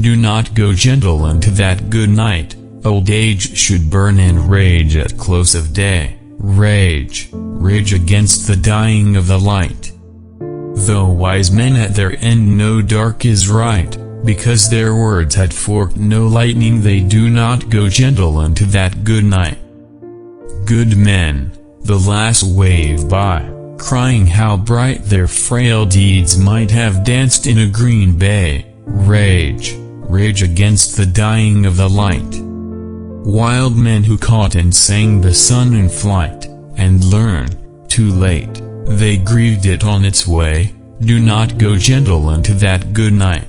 do not go gentle into that good night. Old age should burn in rage at close of day. Rage, rage against the dying of the light. Though wise men at their end know dark is right, because their words had forked no lightning, they do not go gentle into that good night. Good men, the last wave by, crying how bright their frail deeds might have danced in a green bay. Rage, rage against the dying of the light. Wild men who caught and sang the sun in flight, and learned, too late, they grieved it on its way, do not go gentle into that good night.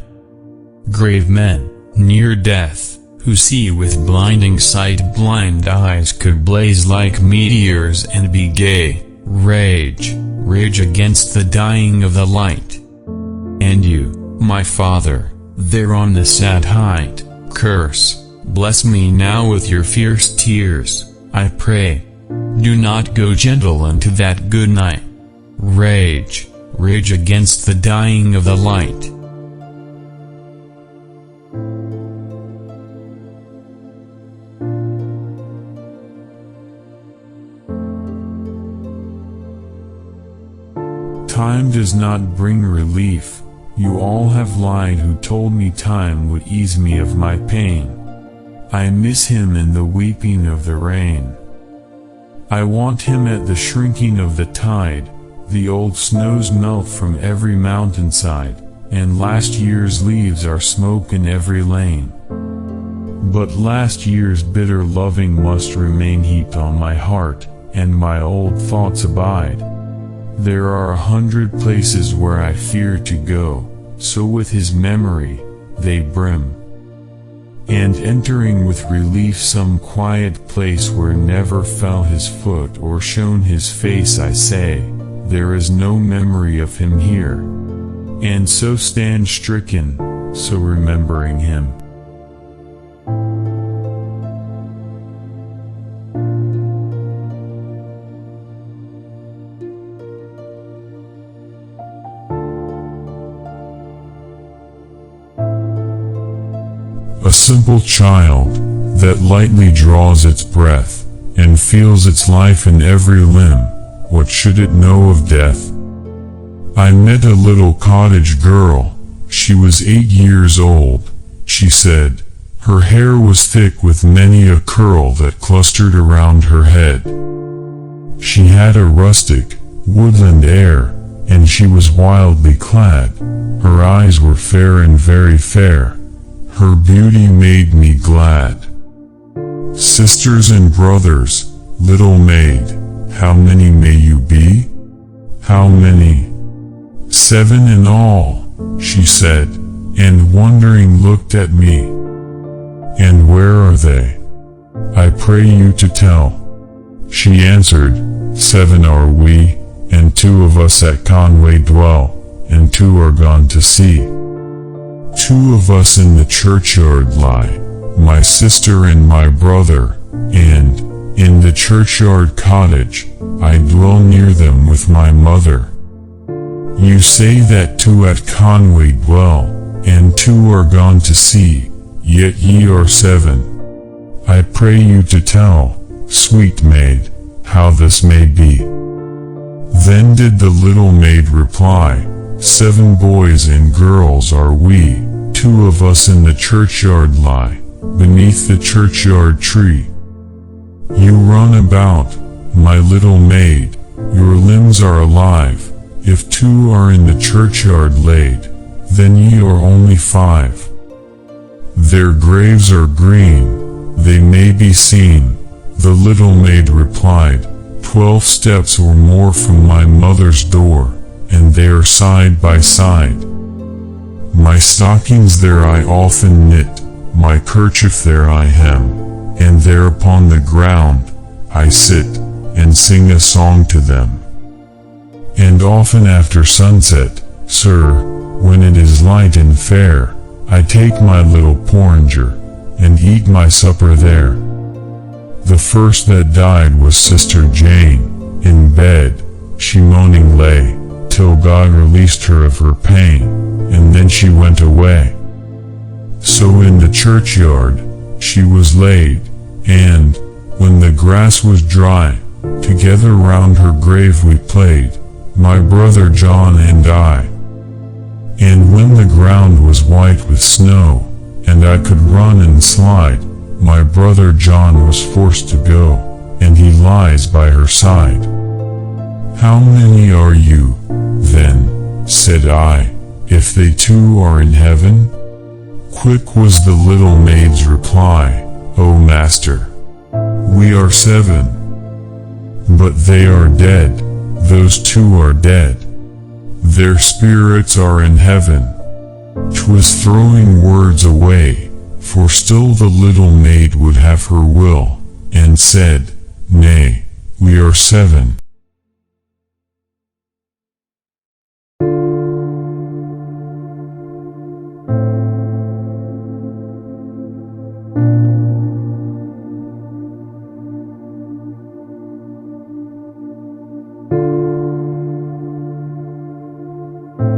Grave men, near death, who see with blinding sight, blind eyes could blaze like meteors and be gay. Rage, rage against the dying of the light. And you, my Father, there on the sad height, curse, bless me now with your fierce tears, I pray. Do not go gentle into that good night. Rage, rage against the dying of the light. Time does not bring relief. You all have lied who told me time would ease me of my pain. I miss him in the weeping of the rain. I want him at the shrinking of the tide. The old snows melt from every mountainside, and last year's leaves are smoke in every lane. But last year's bitter loving must remain heaped on my heart, and my old thoughts abide. There are 100 places where I fear to go, so with his memory, they brim. And entering with relief some quiet place where never fell his foot or shone his face, I say, there is no memory of him here. And so stand stricken, so remembering him. A simple child, that lightly draws its breath, and feels its life in every limb, what should it know of death? I met a little cottage girl, she was 8 years old, she said. Her hair was thick with many a curl that clustered around her head. She had a rustic, woodland air, and she was wildly clad. Her eyes were fair and very fair. Her beauty made me glad. Sisters and brothers, little maid, how many may you be? How many? 7 in all, she said, and wondering looked at me. And where are they? I pray you to tell. She answered, 7 are we, and 2 of us at Conway dwell, and 2 are gone to sea. 2 of us in the churchyard lie, my sister and my brother, and, in the churchyard cottage, I dwell near them with my mother. You say that 2 at Conway dwell, and 2 are gone to sea, yet ye are 7. I pray you to tell, sweet maid, how this may be. Then did the little maid reply, 7 boys and girls are we, 2 of us in the churchyard lie, beneath the churchyard tree. You run about, my little maid, your limbs are alive, if 2 are in the churchyard laid, then ye are only 5. Their graves are green, they may be seen, the little maid replied, 12 steps or more from my mother's door, and they are side by side. My stockings there I often knit, my kerchief there I hem, and there upon the ground I sit, and sing a song to them. And often after sunset, sir, when it is light and fair, I take my little porringer, and eat my supper there. The first that died was Sister Jane, in bed, she moaning lay, till God released her of her pain, and then she went away. So in the churchyard she was laid, and, when the grass was dry, together round her grave we played, my brother John and I. And when the ground was white with snow, and I could run and slide, my brother John was forced to go, and he lies by her side. How many are you, then, said I, if they too are in heaven? Quick was the little maid's reply, O master, we are 7. But they are dead, those two are dead. Their spirits are in heaven. 'Twas throwing words away, for still the little maid would have her will, and said, Nay, we are 7.